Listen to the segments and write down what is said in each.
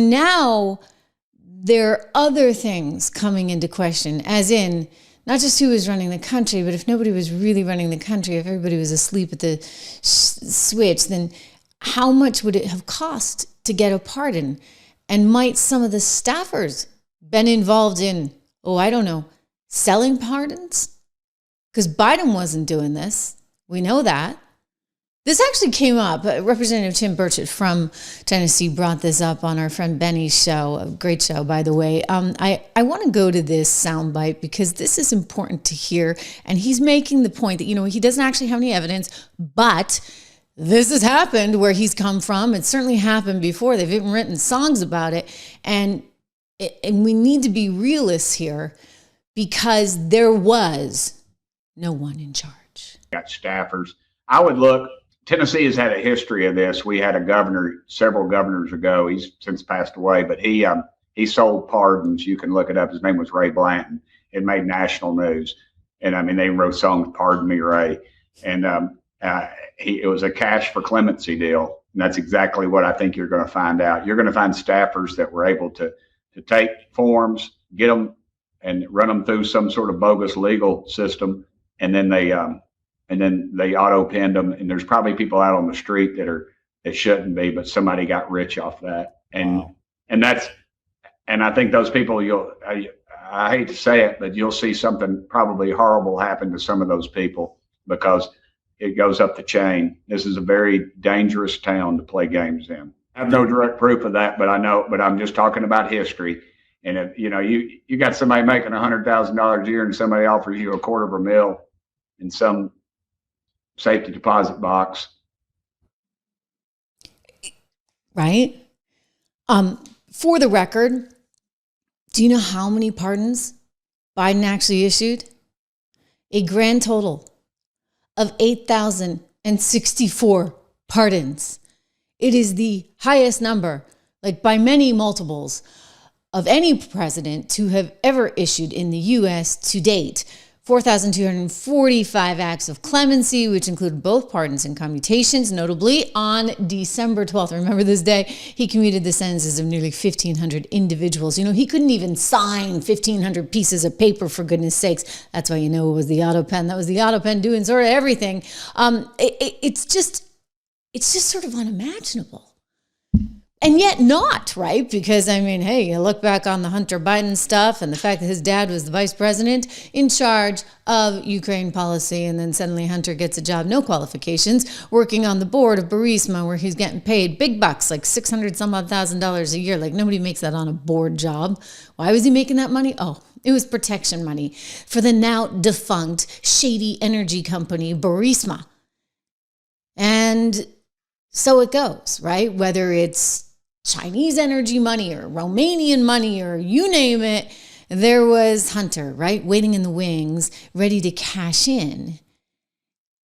Now there are other things coming into question, as in not just who was running the country, but if nobody was really running the country, if everybody was asleep at the switch, then how much would it have cost to get a pardon? And might some of the staffers been involved in, I don't know, selling pardons? Because Biden wasn't doing this. We know that. This actually came up. Representative Tim Burchett from Tennessee brought this up on our friend Benny's show, a great show, by the way. I want to go to this soundbite because this is important to hear. And he's making the point that, he doesn't actually have any evidence, but this has happened where he's come from. It certainly happened before. They've even written songs about it. And we need to be realists here because there was no one in charge. Got staffers. I would look. Tennessee has had a history of this. We had a governor several governors ago. He's since passed away, but he sold pardons. You can look it up. His name was Ray Blanton. It made national news, and I mean they wrote songs, "Pardon Me, Ray," and it was a cash for clemency deal. And that's exactly what I think you're going to find out. You're going to find staffers that were able to take forms, get them, and run them through some sort of bogus legal system, and then they auto-penned them. And there's probably people out on the street that shouldn't be, but somebody got rich off that. And wow. and I think those people, I hate to say it, but you'll see something probably horrible happen to some of those people because it goes up the chain. This is a very dangerous town to play games in. I have no direct proof of that, but I'm just talking about history. And if you got somebody making $100,000 a year and somebody offers you $250,000 in some safety deposit box. Right. For the record, do you know how many pardons Biden actually issued? A grand total of 8,064 pardons. It is the highest number, like by many multiples, of any president to have ever issued in the U.S. to date. 4,245 acts of clemency, which included both pardons and commutations. Notably, on December 12th, remember this day, he commuted the sentences of nearly 1,500 individuals. He couldn't even sign 1,500 pieces of paper, for goodness sakes. That's why it was the Autopen. That was the Autopen doing sort of everything. It's just sort of unimaginable. And yet not, right? Because, you look back on the Hunter Biden stuff and the fact that his dad was the vice president in charge of Ukraine policy, and then suddenly Hunter gets a job, no qualifications, working on the board of Burisma, where he's getting paid big bucks, like $600,000 a year. Like nobody makes that on a board job. Why was he making that money? Oh, it was protection money for the now defunct shady energy company Burisma. And so it goes, right? Whether it's Chinese energy money or Romanian money or you name it, there was Hunter, right? Waiting in the wings, ready to cash in.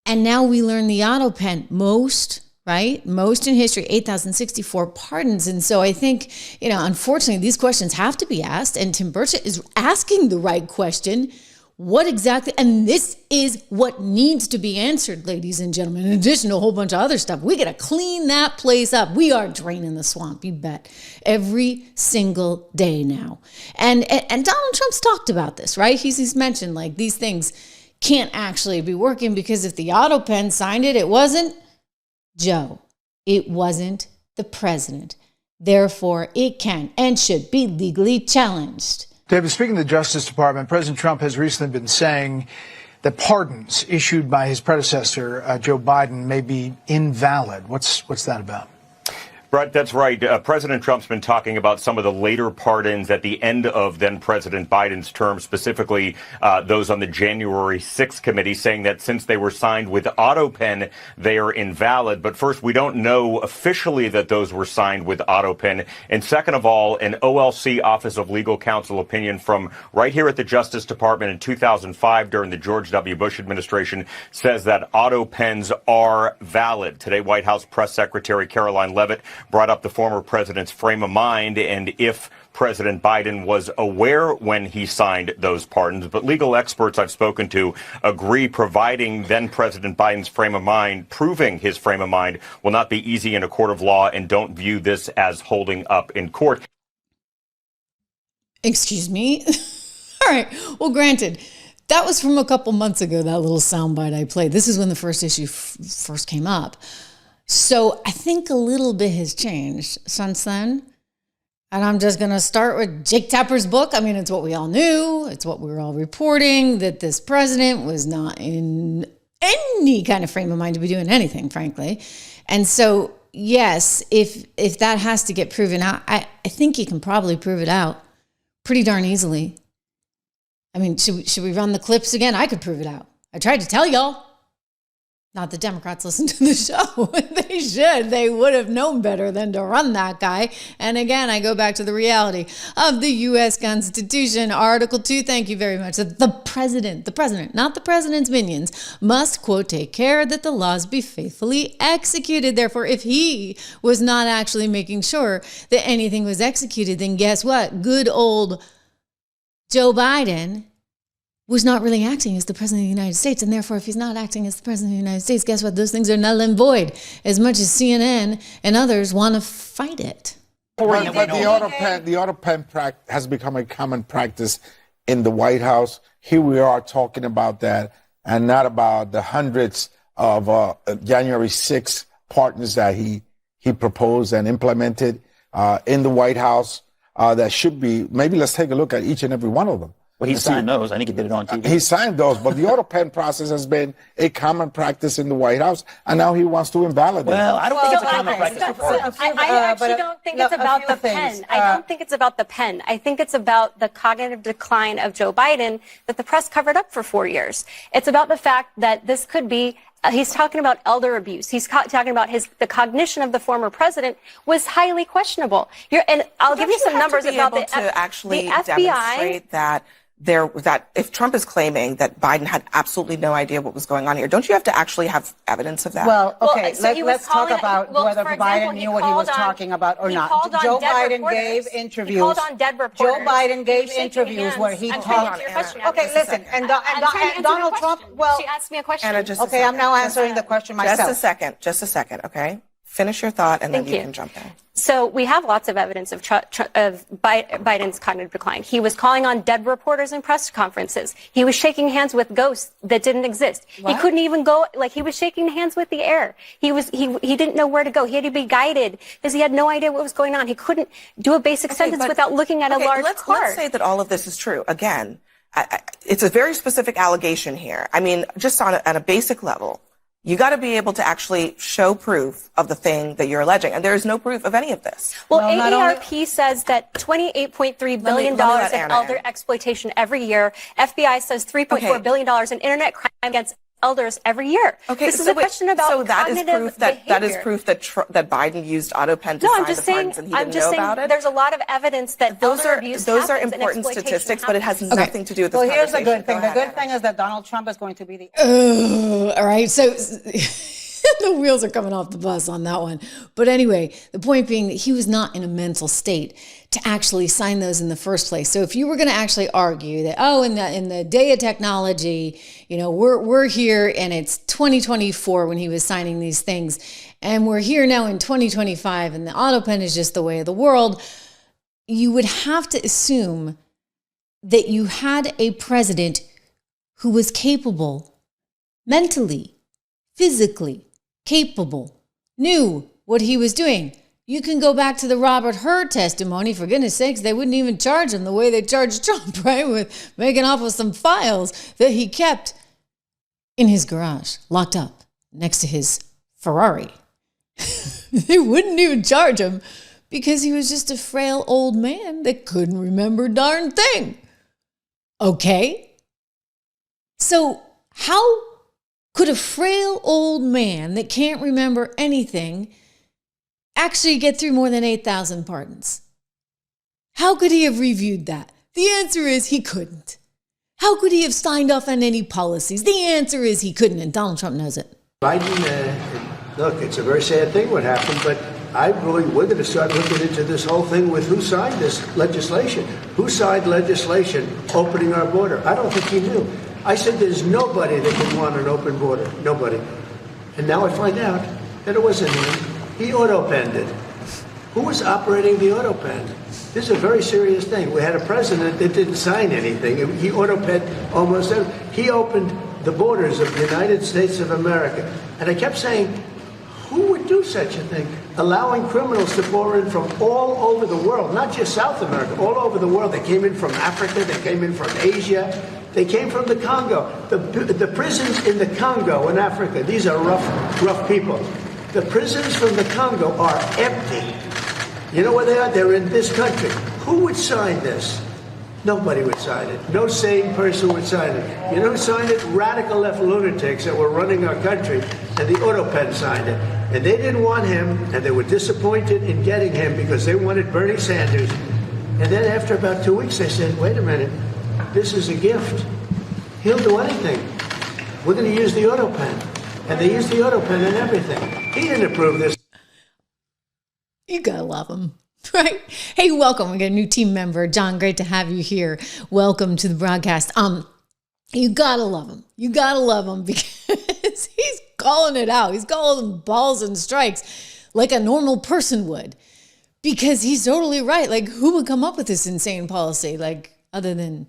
And now we learn the Autopen, most in history, 8,064 pardons. And so I think, unfortunately, these questions have to be asked. And Tim Burchett is asking the right question. What exactly, and this is what needs to be answered, ladies and gentlemen, in addition to a whole bunch of other stuff. We got to clean that place up. We are draining the swamp, you bet, every single day now. And Donald Trump's talked about this, right? He's mentioned like these things can't actually be working because if the Autopen signed it, it wasn't Joe. It wasn't the president. Therefore, it can and should be legally challenged. David, speaking of the Justice Department, President Trump has recently been saying that pardons issued by his predecessor, Joe Biden, may be invalid. What's that about? Brett, that's right. President Trump's been talking about some of the later pardons at the end of then-President Biden's term, specifically those on the January 6th committee, saying that since they were signed with Autopen, they are invalid. But first, we don't know officially that those were signed with Autopen. And second of all, an OLC, Office of Legal Counsel opinion from right here at the Justice Department in 2005 during the George W. Bush administration says that Autopens are valid. Today, White House Press Secretary Caroline Leavitt brought up the former president's frame of mind and if President Biden was aware when he signed those pardons. But legal experts I've spoken to agree providing then President Biden's frame of mind, proving his frame of mind, will not be easy in a court of law and don't view this as holding up in court. Excuse me? All right. Well, granted, that was from a couple months ago, that little soundbite I played. This is when the first issue first came up. So I think a little bit has changed since then. And I'm just going to start with Jake Tapper's book. I mean, it's what we all knew. It's what we were all reporting, that this president was not in any kind of frame of mind to be doing anything, frankly. And so, yes, if that has to get proven out, I think you can probably prove it out pretty darn easily. I mean, should we run the clips again? I could prove it out. I tried to tell y'all. Not the Democrats listen to the show. They should. They would have known better than to run that guy. And again, I go back to the reality of the U.S. Constitution, Article 2. Thank you very much. That the president, not the president's minions, must, quote, take care that the laws be faithfully executed. Therefore, if he was not actually making sure that anything was executed, then guess what? Good old Joe Biden was not really acting as the president of the United States. And therefore, if he's not acting as the president of the United States, guess what? Those things are null and void, as much as CNN and others want to fight it. But the Autopen has become a common practice in the White House. Here we are talking about that and not about the hundreds of January 6th pardons that he proposed and implemented in the White House that should be, maybe let's take a look at each and every one of them. Well, he signed those. I think he did it on TV. He signed those, but the Autopen process has been a common practice in the White House, and now he wants to invalidate it. Well, I don't think it's a common practice before. I actually don't think it's about the pen. I don't think it's about the pen. I think it's about the cognitive decline of Joe Biden that the press covered up for 4 years. It's about the fact that this could be he's talking about elder abuse. He's talking about the cognition of the former president was highly questionable. And I'll give you some numbers about the FBI. Demonstrate that if Trump is claiming that Biden had absolutely no idea what was going on here, don't you have to actually have evidence of that? Well, okay, let's talk about whether Biden knew what he was talking about or not. Joe Biden gave interviews. He called on dead reporters. Joe Biden gave interviews where he talked. Okay, listen, and Donald Trump, well, she asked me a question. Anna, okay, I'm now answering the question myself. Just a second, okay? Finish your thought, and then you can jump in. So we have lots of evidence of Biden's cognitive decline. He was calling on dead reporters in press conferences. He was shaking hands with ghosts that didn't exist. What? He couldn't even go, he was shaking hands with the air. He didn't know where to go. He had to be guided because he had no idea what was going on. He couldn't do a basic sentence without looking at a large car. Let's say that all of this is true. Again, it's a very specific allegation here. I mean, just on a basic level. You got to be able to actually show proof of the thing that you're alleging. And there is no proof of any of this. Well, AARP says that $28.3 billion in elder exploitation every year. FBI says $3.4 billion in internet crime against elders every year. Okay, this is a question about cognitive behavior. That is proof that Biden used Autopen to sign the pardons and he didn't know about it? There's a lot of evidence that those are important statistics, but it has nothing to do with this conversation. Well, here's the good thing. The good thing is that Donald Trump is going to be all right, so the wheels are coming off the bus on that one. But anyway, the point being that he was not in a mental state to actually sign those in the first place. So if you were going to actually argue that, in the day of technology, we're here and it's 2024 when he was signing these things, and we're here now in 2025 and the Autopen is just the way of the world, you would have to assume that you had a president who was capable, mentally, physically capable, knew what he was doing. You can go back to the Robert Hur testimony. For goodness sakes, they wouldn't even charge him the way they charged Trump, right? With making off with some files that he kept in his garage, locked up next to his Ferrari. They wouldn't even charge him because he was just a frail old man that couldn't remember a darn thing. Okay? So how could a frail old man that can't remember anything actually get through more than 8,000 pardons? How could he have reviewed that? The answer is he couldn't. How could he have signed off on any policies? The answer is he couldn't, and Donald Trump knows it. Biden, look, it's a very sad thing what happened, but we're going to start looking into this whole thing with who signed this legislation. Who signed legislation opening our border? I don't think he knew. I said there's nobody that would want an open border. Nobody. And now I find out that it wasn't him. He autopenned it. Who was operating the autopen? This is a very serious thing. We had a president that didn't sign anything. He autopenned almost everything. He opened the borders of the United States of America. And I kept saying, who would do such a thing? Allowing criminals to pour in from all over the world, not just South America, all over the world. They came in from Africa, they came in from Asia, they came from the Congo. The prisons in the Congo in Africa, these are rough people. The prisons from the Congo are empty. You know where they are? They're in this country. Who would sign this? Nobody would sign it. No sane person would sign it. You know who signed it? Radical left lunatics that were running our country, and the Autopen signed it. And they didn't want him, and they were disappointed in getting him because they wanted Bernie Sanders. And then after about 2 weeks, they said, wait a minute, this is a gift. He'll do anything. We're going to use the Autopen. And they used the Autopen and everything. He didn't approve this. You gotta love him, right? Hey, welcome. We got a new team member. John, great to have you here. Welcome to the broadcast. You gotta love him. You gotta love him because he's calling it out. He's calling them balls and strikes like a normal person would. Because he's totally right. Like, who would come up with this insane policy? Like, other than,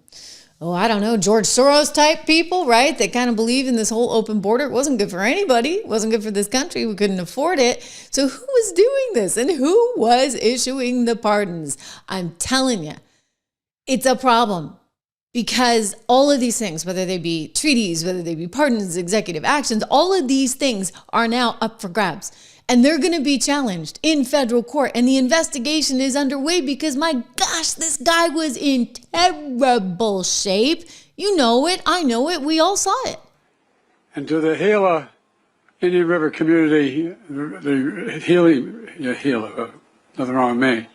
I don't know, George Soros type people, right? That kind of believe in this whole open border. It wasn't good for anybody. It wasn't good for this country. We couldn't afford it. So who was doing this and who was issuing the pardons? I'm telling you, it's a problem because all of these things, whether they be treaties, whether they be pardons, executive actions, all of these things are now up for grabs. And they're going to be challenged in federal court. And the investigation is underway because, my gosh, this guy was in terrible shape. You know it. I know it. We all saw it. And to the Gila Indian River community, the Gila, nothing wrong with me.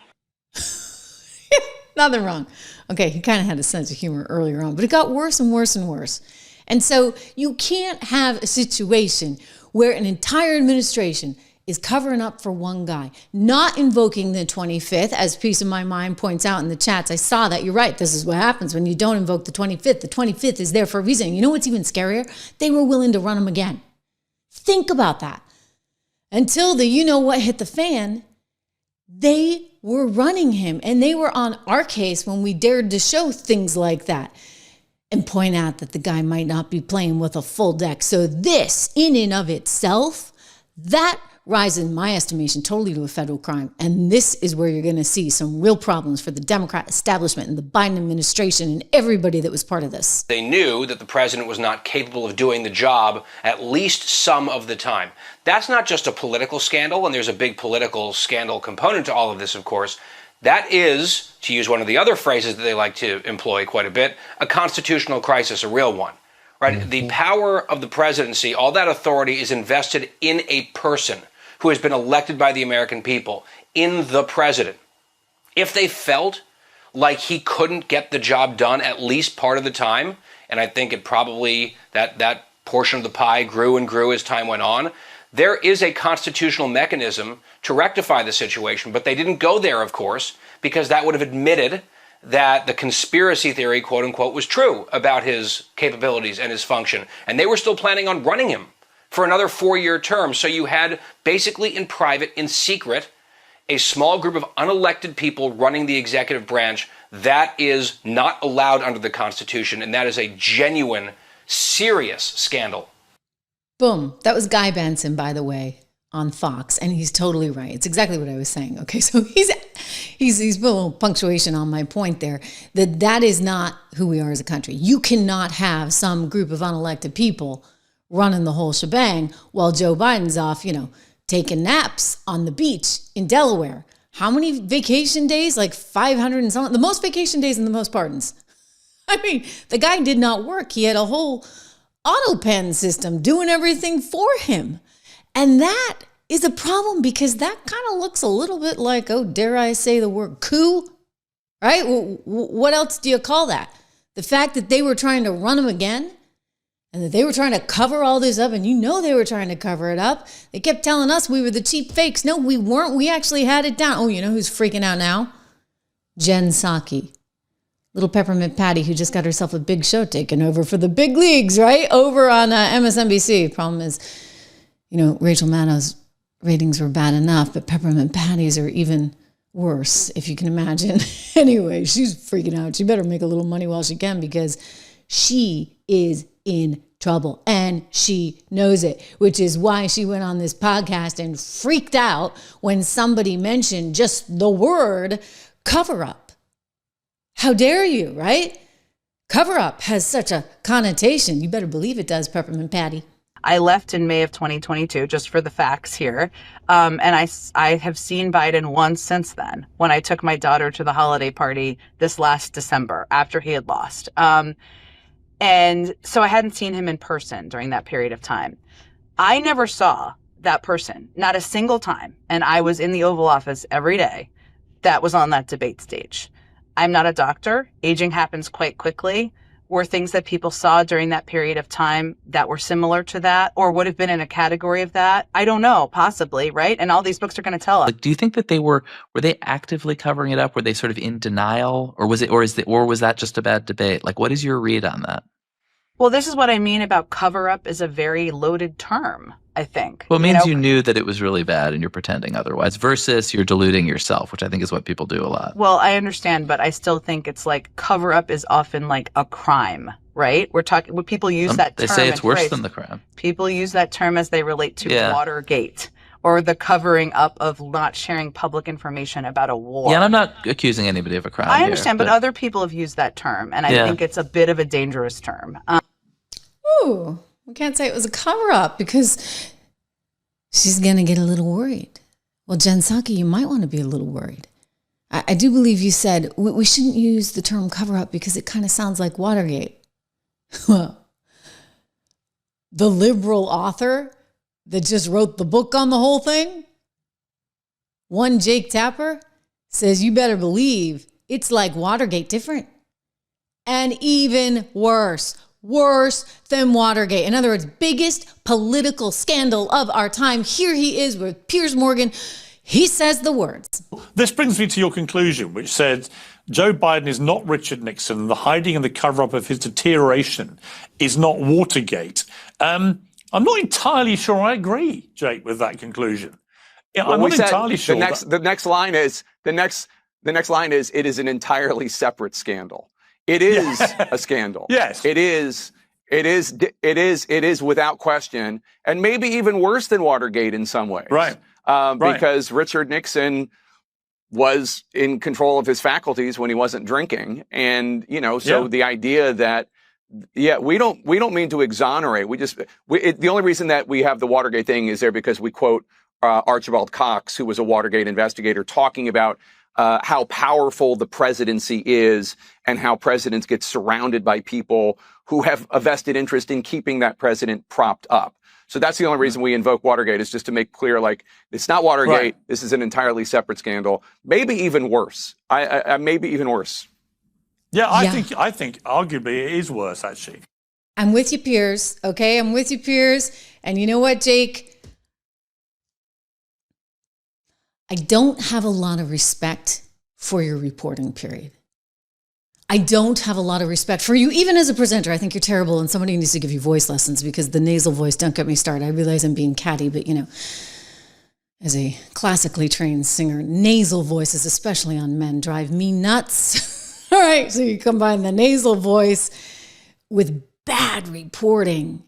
Nothing wrong. Okay, he kind of had a sense of humor earlier on, but it got worse and worse and worse. And so you can't have a situation where an entire administration is covering up for one guy, not invoking the 25th, as Peace of My Mind points out in the chats. I saw that. You're right. This is what happens when you don't invoke the 25th. The 25th is there for a reason. You know what's even scarier? They were willing to run him again. Think about that. Until the you-know-what hit the fan, they were running him. And they were on our case when we dared to show things like that and point out that the guy might not be playing with a full deck. So this, in and of itself, that rise, in my estimation, totally to a federal crime. And this is where you're going to see some real problems for the Democrat establishment and the Biden administration and everybody that was part of this. They knew that the president was not capable of doing the job at least some of the time. That's not just a political scandal, and there's a big political scandal component to all of this, of course. That is, to use one of the other phrases that they like to employ quite a bit, a constitutional crisis, a real one. Right? Mm-hmm. The power of the presidency, all that authority is invested in a person who has been elected by the American people, in the president. If they felt like he couldn't get the job done at least part of the time, and I think it probably, that portion of the pie grew and grew as time went on, there is a constitutional mechanism to rectify the situation, but they didn't go there, of course, because that would have admitted that the conspiracy theory, quote unquote, was true about his capabilities and his function. And they were still planning on running him for another 4-year term. So you had basically in private, in secret, a small group of unelected people running the executive branch. That is not allowed under the Constitution. And that is a genuine, serious scandal. Boom. That was Guy Benson, by the way, on Fox. And he's totally right. It's exactly what I was saying. Okay, so he's a little punctuation on my point there, that is not who we are as a country. You cannot have some group of unelected people running the whole shebang while Joe Biden's off, taking naps on the beach in Delaware. How many vacation days? Like 500 and something. The most vacation days and the most pardons. I mean, the guy did not work. He had a whole Autopen system doing everything for him. And that is a problem because that kind of looks a little bit like, dare I say the word coup, right? What else do you call that? The fact that they were trying to run him again and that they were trying to cover all this up, and you know they were trying to cover it up. They kept telling us we were the cheap fakes. No, we weren't. We actually had it down. Oh, you know who's freaking out now? Jen Psaki. Little peppermint Patty who just got herself a big show taken over for the big leagues, right? Over on MSNBC. Problem is, you know, Rachel Maddow's ratings were bad enough, but peppermint Patties are even worse, if you can imagine. Anyway, she's freaking out. She better make a little money while she can, because she is in trouble and she knows it, which is why she went on this podcast and freaked out when somebody mentioned just the word cover up. How dare you, right? Cover up has such a connotation. You better believe it does, Peppermint Patty. I left in May of 2022, just for the facts here. And I have seen Biden once since then, when I took my daughter to the holiday party this last December after he had lost. And so I hadn't seen him in person during that period of time. I never saw that person, not a single time. And I was in the Oval Office every day that was on that debate stage. I'm not a doctor. Aging happens quite quickly. Were things that people saw during that period of time that were similar to that, or would have been in a category of that? I don't know, possibly, right? And all these books are going to tell us. Like, do you think that were they actively covering it up? Were they sort of in denial, or was that just a bad debate? Like, what is your read on that? Well, this is what I mean about cover up is a very loaded term, I think. Well, it means you knew that it was really bad and you're pretending otherwise, versus you're deluding yourself, which I think is what people do a lot. Well, I understand, but I still think it's like cover up is often like a crime, right? We're talking, when people use that term. They say it's worse than the crime. People use that term as they relate to Watergate, or the covering up of not sharing public information about a war. Yeah, and I'm not accusing anybody of a crime. I understand, but other people have used that term, and I think it's a bit of a dangerous term. Ooh, we can't say it was a cover-up because she's going to get a little worried. Well, Jen Psaki, you might want to be a little worried. I do believe you said we shouldn't use the term cover-up because it kind of sounds like Watergate. Well, the liberal author that just wrote the book on the whole thing, one Jake Tapper, says you better believe it's like Watergate, different. And even worse than Watergate. In other words, biggest political scandal of our time. Here he is with Piers Morgan. He says the words. This brings me to your conclusion, which said Joe Biden is not Richard Nixon. The hiding and the cover-up of his deterioration is not Watergate. I'm not entirely sure I agree, Jake, with that conclusion. Yeah, I'm not entirely sure. The next line is it is an entirely separate scandal. It is a scandal. Yes. It is without question, and maybe even worse than Watergate in some ways. Right. Because Richard Nixon was in control of his faculties when he wasn't drinking. And, the idea that, we don't mean to exonerate. The only reason that we have the Watergate thing is there because we quote Archibald Cox, who was a Watergate investigator, talking about how powerful the presidency is and how presidents get surrounded by people who have a vested interest in keeping that president propped up. So that's the only reason we invoke Watergate, is just to make clear, like, it's not Watergate. Right. This is an entirely separate scandal. Maybe even worse. Maybe even worse. Yeah, I think arguably it is worse, actually. I'm with you, Piers. Okay, I'm with you, Piers. And you know what, Jake? I don't have a lot of respect for your reporting, period. I don't have a lot of respect for you, even as a presenter. I think you're terrible, and somebody needs to give you voice lessons, because the nasal voice, don't get me started. I realize I'm being catty, but as a classically trained singer, nasal voices, especially on men, drive me nuts. All right, so you combine the nasal voice with bad reporting,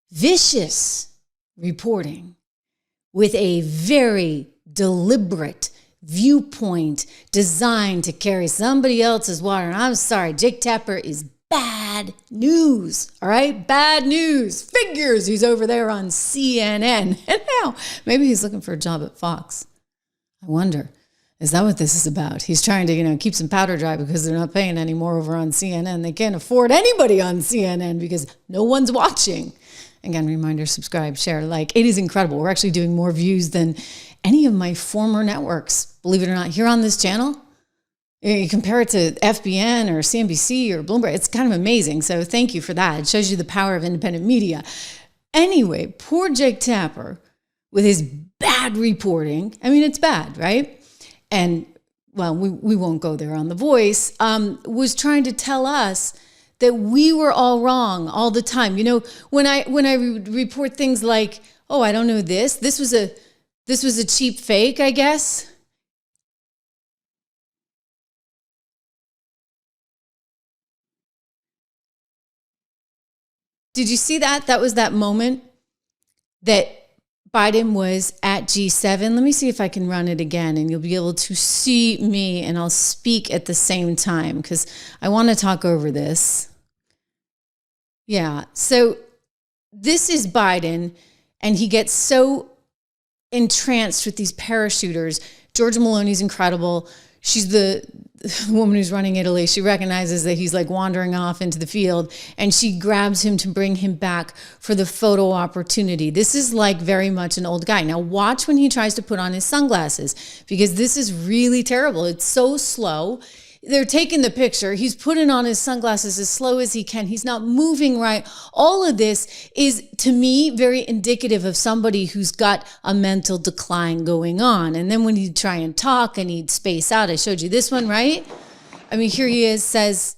vicious reporting, with a very deliberate viewpoint designed to carry somebody else's water. And I'm sorry, Jake Tapper is bad news. All right, bad news. Figures. He's over there on CNN. And now maybe he's looking for a job at Fox. I wonder, is that what this is about? He's trying to, keep some powder dry because they're not paying anymore over on CNN. They can't afford anybody on CNN because no one's watching. Again, reminder, subscribe, share, like. It is incredible. We're actually doing more views than any of my former networks, believe it or not, here on this channel. You compare it to FBN or CNBC or Bloomberg, it's kind of amazing. So thank you for that. It shows you the power of independent media. Anyway, poor Jake Tapper with his bad reporting. I mean, it's bad, right? And, well, we won't go there on The Voice, was trying to tell us that we were all wrong all the time. You know, when I report things like, oh, I don't know this was a cheap fake, I guess. Did you see that? That was that moment that Biden was at G7. Let me see if I can run it again and you'll be able to see me and I'll speak at the same time because I want to talk over this. Yeah, so this is Biden and he gets so entranced with these parachuters. Georgia Maloney's incredible. She's the woman who's running Italy. She recognizes that he's like wandering off into the field and she grabs him to bring him back for the photo opportunity. This is like very much an old guy. Now watch when he tries to put on his sunglasses because this is really terrible. It's so slow. They're taking the picture. He's putting on his sunglasses as slow as he can. He's not moving right. All of this is, to me, very indicative of somebody who's got a mental decline going on. And then when he'd try and talk and he'd space out, I showed you this one, right? I mean, here he is, says...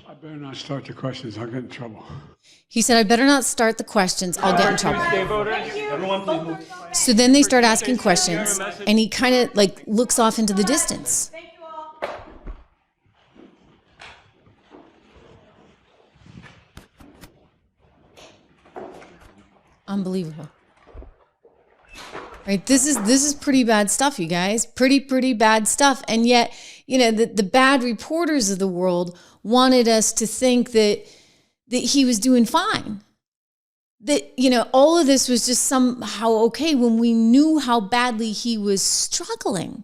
I better not start the questions. I'll get in trouble. He said, I better not start the questions. I'll get in trouble. So then they start asking questions, and he kind of like looks off into the distance. Unbelievable. Right? This is pretty bad stuff, you guys. Pretty bad stuff. And yet, you know, the bad reporters of the world wanted us to think that he was doing fine. That, you know, all of this was just somehow okay when we knew how badly he was struggling.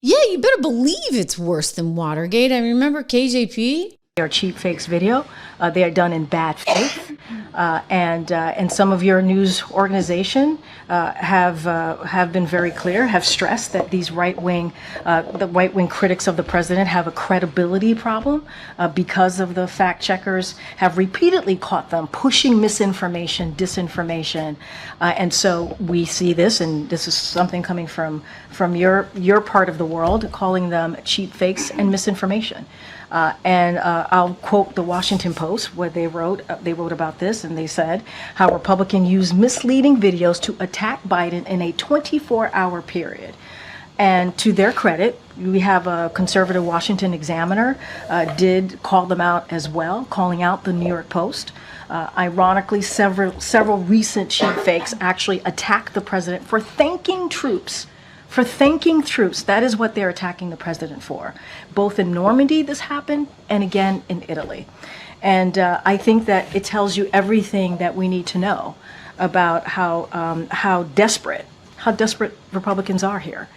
Yeah, you better believe it's worse than Watergate. I remember KJP. They are cheap fakes video. They are done in bad faith, and some of your news organization have been very clear, have stressed that these the right wing critics of the president have a credibility problem because of the fact checkers have repeatedly caught them pushing misinformation, disinformation, and so we see this, and this is something coming from your part of the world, calling them cheap fakes and misinformation. And I'll quote the Washington Post, where they wrote about this, and they said how Republicans use misleading videos to attack Biden in a 24-hour period. And to their credit, we have a conservative Washington Examiner did call them out as well, calling out the New York Post. Ironically, several recent cheap fakes actually attack the president for thanking troops. That is what they're attacking the president for. Both in Normandy, this happened, and again in Italy. And I think that it tells you everything that we need to know about how desperate Republicans are here.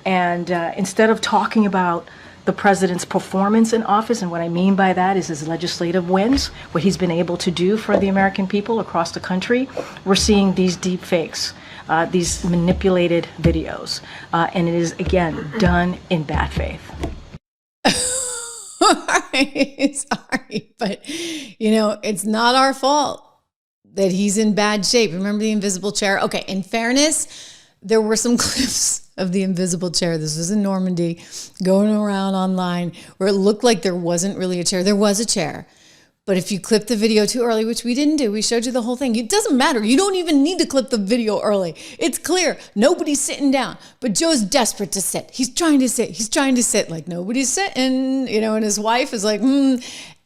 And instead of talking about the president's performance in office, and what I mean by that is his legislative wins, what he's been able to do for the American people across the country, we're seeing these deep fakes. These manipulated videos. And it is, again, done in bad faith. Sorry, but, you know, it's not our fault that he's in bad shape. Remember the invisible chair? Okay, in fairness, there were some clips of the invisible chair. This was in Normandy, going around online, where it looked like there wasn't really a chair. There was a chair. But if you clip the video too early, which we didn't do, we showed you the whole thing. It doesn't matter. You don't even need to clip the video early. It's clear. Nobody's sitting down. But Joe's desperate to sit. He's trying to sit. Like nobody's sitting, you know, and his wife is like,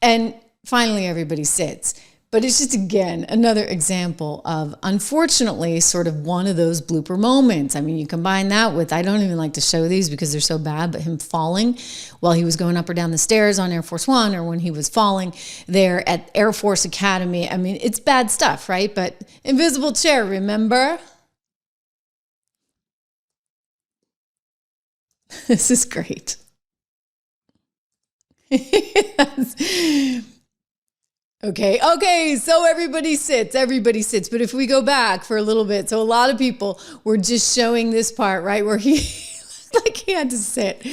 And finally everybody sits. But it's just, again, another example of, unfortunately, sort of one of those blooper moments. I mean, you combine that with, I don't even like to show these because they're so bad, but him falling while he was going up or down the stairs on Air Force One, or when he was falling there at Air Force Academy. I mean, it's bad stuff, right? But invisible chair, remember? This is great. Okay, so everybody sits. But if we go back for a little bit, so a lot of people were just showing this part, right, where he, Like he had to sit.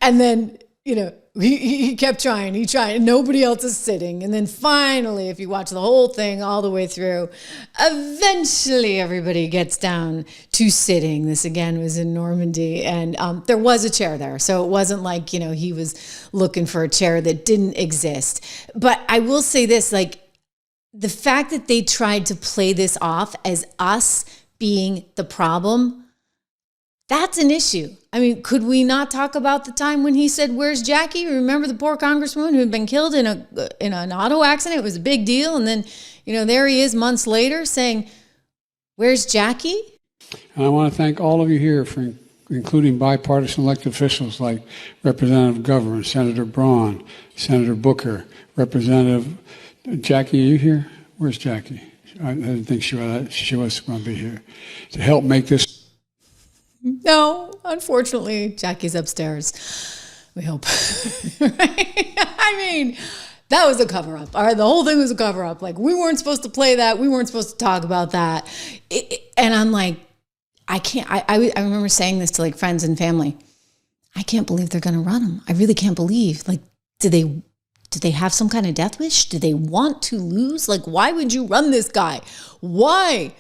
And then, he kept trying. He tried. And nobody else is sitting. And then finally, if you watch the whole thing all the way through, eventually everybody gets down to sitting. This again was in Normandy. And there was a chair there. So it wasn't like, he was looking for a chair that didn't exist. But I will say this, like the fact that they tried to play this off as us being the problem, that's an issue. I mean, could we not talk about the time when he said, "Where's Jackie?" Remember the poor congresswoman who had been killed in an auto accident? It was a big deal. And then, there he is months later saying, "Where's Jackie?" And I want to thank all of you here for including bipartisan elected officials like Representative Governor, Senator Braun, Senator Booker, Representative Jackie. Are you here? Where's Jackie? I didn't think she was going to be here to help make this. No, unfortunately, Jackie's upstairs. We hope. Right? I mean, that was a cover-up. All right, the whole thing was a cover-up. Like, we weren't supposed to play that. We weren't supposed to talk about that. And I'm like, I can't. I remember saying this to like friends and family. I can't believe they're going to run him. I really can't believe. Like, did they have some kind of death wish? Do they want to lose? Like, why would you run this guy? Why?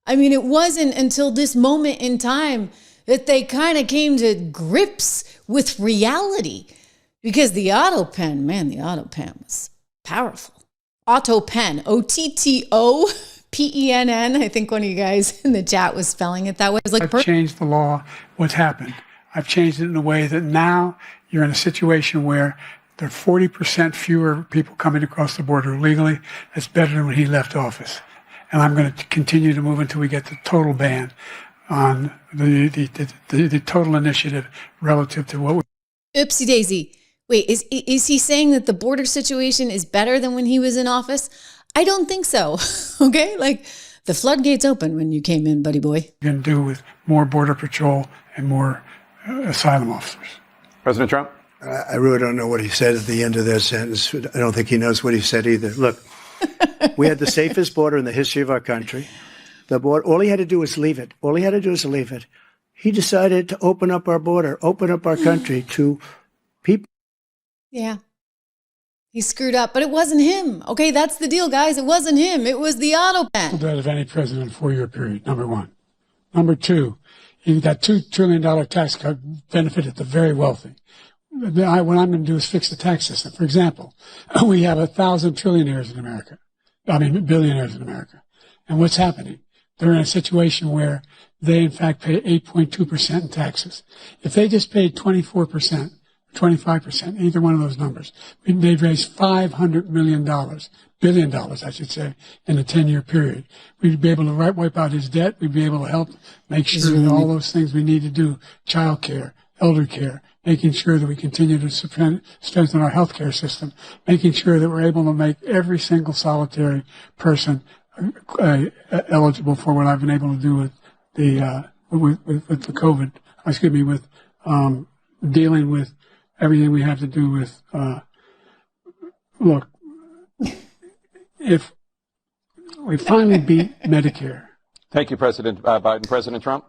I mean, it wasn't until this moment in time that they kind of came to grips with reality, because the Autopen was powerful. Autopen, Ottopenn. I think one of you guys in the chat was spelling it that way. It was like, I've changed the law. What's happened? I've changed it in a way that now you're in a situation where there are 40% fewer people coming across the border legally. That's better than when he left office. And I'm going to continue to move until we get the total ban on the total initiative relative to what we... Oopsie daisy. Wait, is he saying that the border situation is better than when he was in office? I don't think so. Okay? Like, the floodgates open when you came in, buddy boy. Going to do with more border patrol and more asylum officers. President Trump? I really don't know what he said at the end of that sentence. I don't think he knows what he said either. Look, we had the safest border in the history of our country. The border, all he had to do was leave it. All he had to do was leave it. He decided to open up our border, open up our country to people. Yeah. He screwed up, but it wasn't him. Okay, that's the deal, guys. It wasn't him. It was the Autopen. That of any president in a 4-year period, number one. Number two, that $2 trillion tax cut benefited the very wealthy. What I'm going to do is fix the tax system. For example, we have 1,000 billionaires in America. And what's happening? They're in a situation where they, in fact, pay 8.2% in taxes. If they just paid 24%, 25%, either one of those numbers, they'd raise $500 billion, I should say, in a 10-year period. We'd be able to wipe out his debt. We'd be able to help make sure that all those things we need to do, child care, elder care, making sure that we continue to strengthen our healthcare system, making sure that we're able to make every single solitary person eligible for what I've been able to do with the COVID. With dealing with everything we have to do with. Look, if we finally beat Medicare. Thank you, President Biden. President Trump?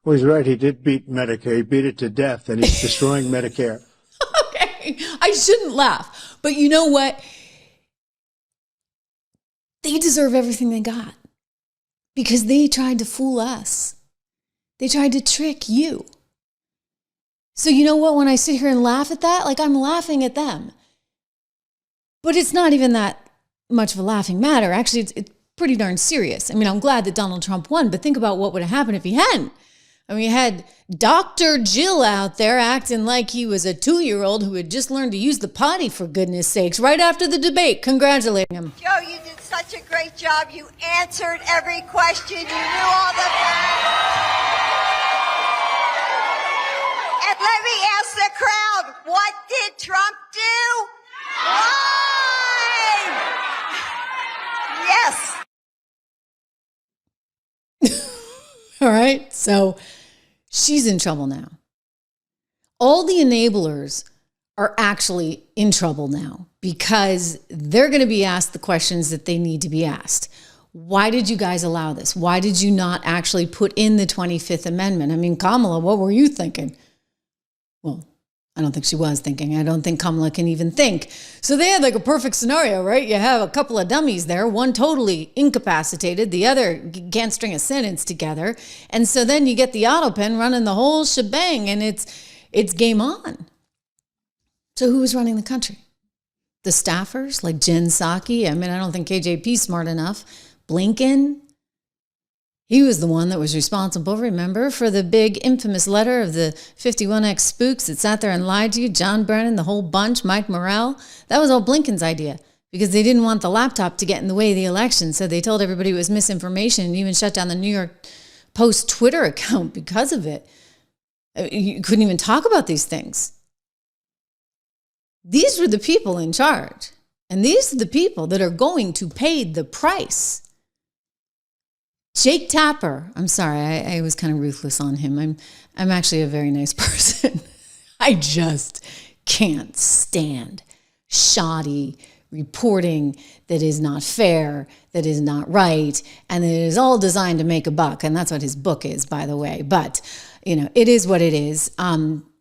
Well, he's right. He did beat Medicare. He beat it to death, and he's destroying Medicare. Okay, I shouldn't laugh, but you know what? They deserve everything they got because they tried to fool us. They tried to trick you. So you know what? When I sit here and laugh at that, like I'm laughing at them. But it's not even that much of a laughing matter. Actually, it's pretty darn serious. I mean, I'm glad that Donald Trump won, but think about what would have happened if he hadn't. I mean, you had Dr. Jill out there acting like he was a 2-year-old who had just learned to use the potty, for goodness sakes, right after the debate, congratulating him. Joe, you did such a great job. You answered every question. You knew all the... And let me ask the crowd, what did Trump do? Why? Yes. All right, so she's in trouble now. All the enablers are actually in trouble now because they're going to be asked the questions that they need to be asked. why did you guys allow this? Why did you not actually put in the 25th Amendment? I mean, Kamala, what were you thinking? Well, I don't think she was thinking. I don't think Kamala can even think. So they had like a perfect scenario, right? You have a couple of dummies there, one totally incapacitated, the other can't string a sentence together. And so then you get the Autopen running the whole shebang, and it's game on. So who was running the country? The staffers like Jen Psaki? I mean, I don't think KJP's smart enough. Blinken? He was the one that was responsible, remember, for the big infamous letter of the 51X spooks that sat there and lied to you, John Brennan, the whole bunch, Mike Morrell. That was all Blinken's idea because they didn't want the laptop to get in the way of the election. So they told everybody it was misinformation and even shut down the New York Post Twitter account because of it. You couldn't even talk about these things. These were the people in charge. And these are the people that are going to pay the price. Jake Tapper, I'm sorry, I was kind of ruthless on him. I'm actually a very nice person. I just can't stand shoddy reporting that is not fair, that is not right, and that is all designed to make a buck. And that's what his book is, by the way. But, it is what it is.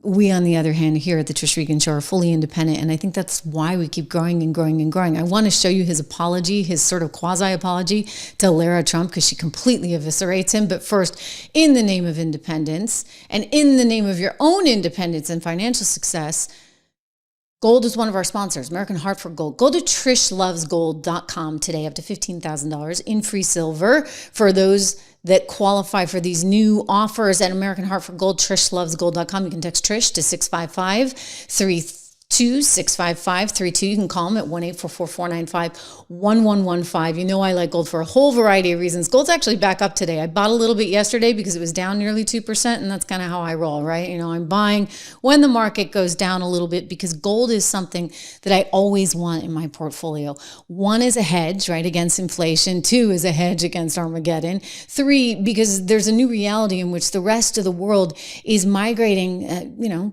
We, on the other hand, here at the Trish Regan Show are fully independent, and I think that's why we keep growing and growing and growing. I want to show you his apology, his sort of quasi-apology to Lara Trump, because she completely eviscerates him. But first, in the name of independence, and in the name of your own independence and financial success, gold is one of our sponsors, American Hartford Gold. Go to trishlovesgold.com today, up to $15,000 in free silver for those that qualify for these new offers at American Hartford Gold, trishlovesgold.com. You can text Trish to 655-655-32. You can call them at 1-844-495-1115. You know I like gold for a whole variety of reasons. Gold's actually back up today. I bought a little bit yesterday because it was down nearly 2%, and that's kind of how I roll, right? I'm buying when the market goes down a little bit because gold is something that I always want in my portfolio. 1 is a hedge, right, against inflation. 2 is a hedge against Armageddon. 3, because there's a new reality in which the rest of the world is migrating,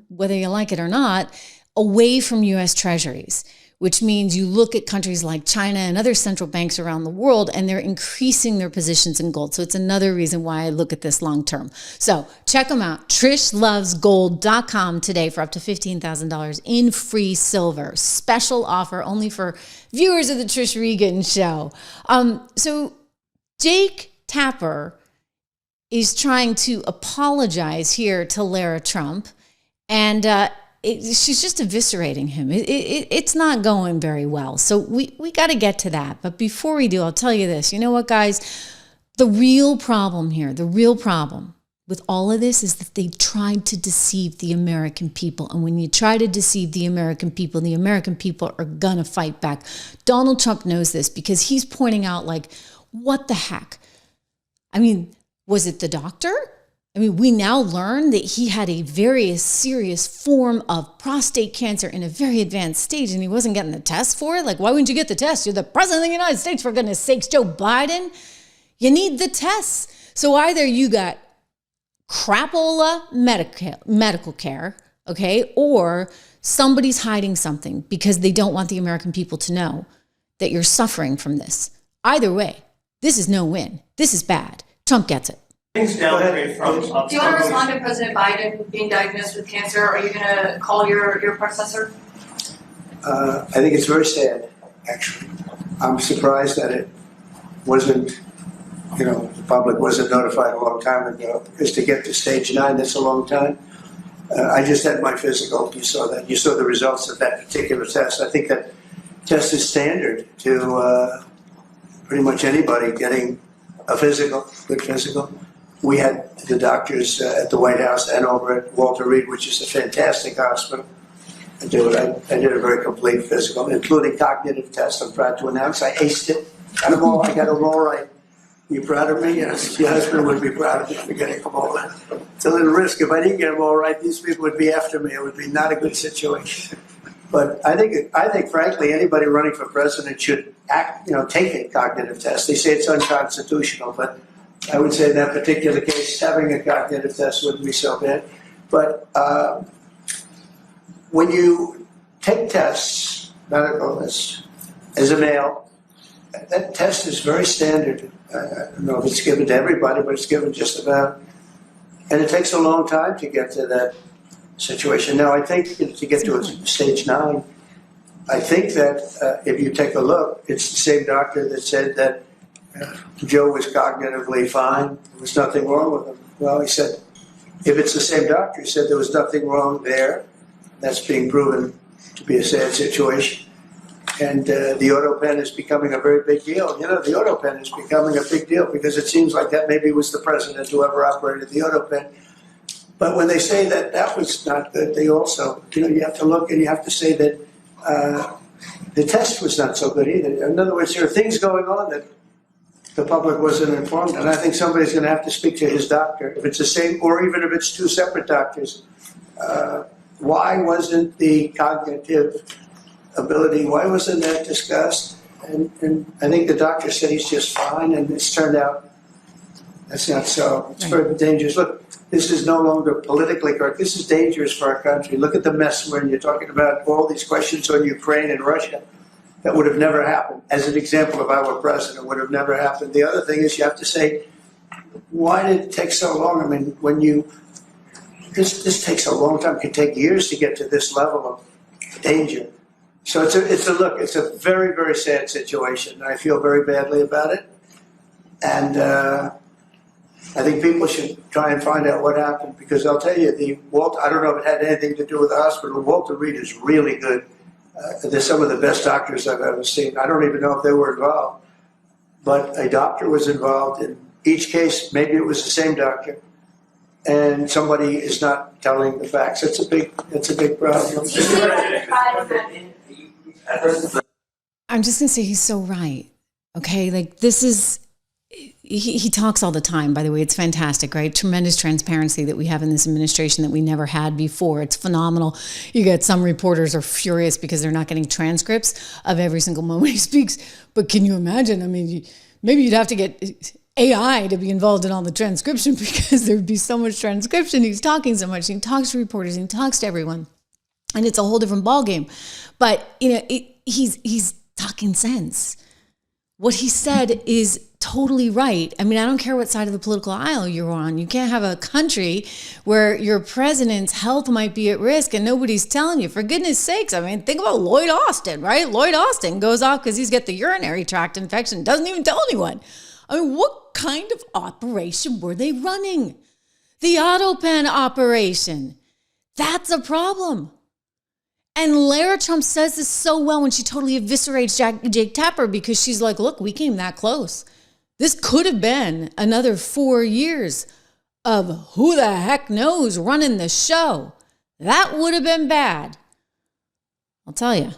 whether you like it or not, away from U.S. treasuries, which means you look at countries like China and other central banks around the world, and they're increasing their positions in gold. So it's another reason why I look at this long term. So check them out, trishlovesgold.com today for up to $15,000 in free silver. Special offer only for viewers of the Trish Regan Show. So Jake Tapper is trying to apologize here to Lara Trump, and she's just eviscerating him. It's not going very well. So we got to get to that. But before we do, I'll tell you this. You know what, guys? The real problem here, the real problem with all of this is that they tried to deceive the American people. And when you try to deceive the American people are going to fight back. Donald Trump knows this because he's pointing out, like, what the heck? I mean, was it the doctor? I mean, we now learn that he had a very serious form of prostate cancer in a very advanced stage, and he wasn't getting the test for it. Like, why wouldn't you get the test? You're the president of the United States, for goodness sakes, Joe Biden. You need the tests. So either you got crapola medical care, okay, or somebody's hiding something because they don't want the American people to know that you're suffering from this. Either way, this is no win. This is bad. Trump gets it. Do you want to respond to President Biden being diagnosed with cancer? Are you going to call your predecessor? I think it's very sad, actually. I'm surprised that it wasn't, the public wasn't notified a long time ago. Because to get to stage 9, that's a long time. I just had my physical. You saw that. You saw the results of that particular test. I think that test is standard to pretty much anybody getting a physical, good physical. We had the doctors at the White House and over at Walter Reed, which is a fantastic hospital, do it. I did a very complete physical, including cognitive tests. I'm proud to announce I aced it. I got them all right. You proud of me? Yes. Your husband would be proud of me for getting them all right. It's a little risk. If I didn't get them all right, these people would be after me. It would be not a good situation. But I think, frankly, anybody running for president should take a cognitive test. They say it's unconstitutional, but I would say in that particular case, having a cognitive test wouldn't be so bad. But when you take tests, medical tests, as a male, that test is very standard. I don't know if it's given to everybody, but it's given just about. And it takes a long time to get to that situation. Now, I think to get to stage 9, I think that if you take a look, it's the same doctor that said that Joe was cognitively fine. There was nothing wrong with him. Well, he said, if it's the same doctor, he said there was nothing wrong there. That's being proven to be a sad situation. And the Autopen is becoming a very big deal. You know, the Autopen is becoming a big deal because it seems like that maybe was the president who ever operated the Autopen. But when they say that that was not good, they also, you have to look and you have to say that the test was not so good either. In other words, there are things going on that the public wasn't informed, and I think somebody's going to have to speak to his doctor. If it's the same, or even if it's 2 separate doctors, why wasn't the cognitive ability, why wasn't that discussed? And I think the doctor said he's just fine, and it's turned out that's not so. It's very dangerous. Look, this is no longer politically correct. This is dangerous for our country. Look at the mess when you're talking about all these questions on Ukraine and Russia. That would have never happened. As an example of our president, would have never happened. The other thing is you have to say, why did it take so long? I mean, when you, this takes a long time. It can take years to get to this level of danger. So it's a very, very sad situation. I feel very badly about it. And I think people should try and find out what happened, because I'll tell you, I don't know if it had anything to do with the hospital. Walter Reed is really good. They're some of the best doctors I've ever seen. I don't even know if they were involved, but a doctor was involved in each case. Maybe it was the same doctor, and somebody is not telling the facts. It's a big problem. I'm just going to say he's so right. Okay. Like this is, he talks all the time, by the way. It's fantastic, right? Tremendous transparency that we have in this administration that we never had before. It's phenomenal. You get some reporters are furious because they're not getting transcripts of every single moment he speaks. But can you imagine? I mean, maybe you'd have to get AI to be involved in all the transcription, because there'd be so much transcription. He's talking so much. He talks to reporters. He talks to everyone. And it's a whole different ballgame. But, he's talking sense. What he said is totally right. I mean, I don't care what side of the political aisle you're on. You can't have a country where your president's health might be at risk and nobody's telling you. For goodness sakes, I mean, think about Lloyd Austin, right? Lloyd Austin goes off because he's got the urinary tract infection, doesn't even tell anyone. I mean, what kind of operation were they running? The Autopen operation. That's a problem. And Lara Trump says this so well when she totally eviscerates Jake Tapper, because she's like, look, we came that close. This could have been another 4 years of who the heck knows running the show. That would have been bad. I'll tell you,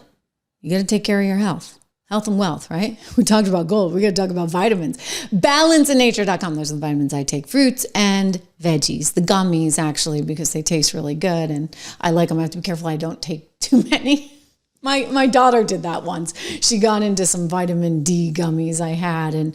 you got to take care of your health. Health and wealth, right? We talked about gold. We got to talk about vitamins. Balanceinature.com. Those are the vitamins I take. Fruits and veggies. The gummies, actually, because they taste really good. And I like them. I have to be careful I don't take too many. My daughter did that once. She got into some vitamin D gummies I had. And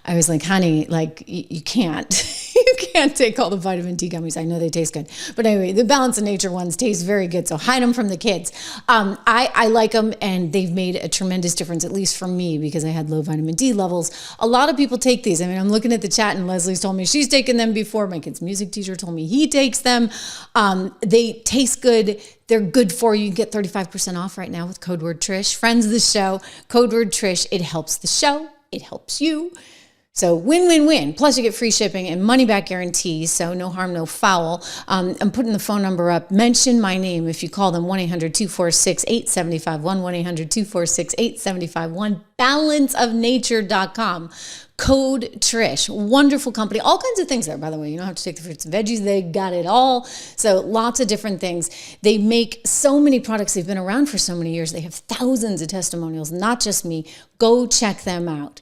I was like, honey, like, you can't. You can't take all the vitamin D gummies. I know they taste good. But anyway, the Balance of Nature ones taste very good. So hide them from the kids. I like them, and they've made a tremendous difference, at least for me, because I had low vitamin D levels. A lot of people take these. I mean, I'm looking at the chat, and Leslie's told me she's taken them before. My kid's music teacher told me he takes them. They taste good. They're good for you. You can get 35% off right now with code word Trish. Friends of the show, code word Trish. It helps the show. It helps you. So win-win-win. Plus you get free shipping and money-back guarantee. So no harm, no foul. I'm putting the phone number up. Mention my name if you call them. 1-800-246-8751. 1-800-246-8751. Balanceofnature.com. Code Trish. Wonderful company. All kinds of things there, by the way. You don't have to take the fruits and veggies. They got it all. So lots of different things. They make so many products. They've been around for so many years. They have thousands of testimonials, not just me. Go check them out.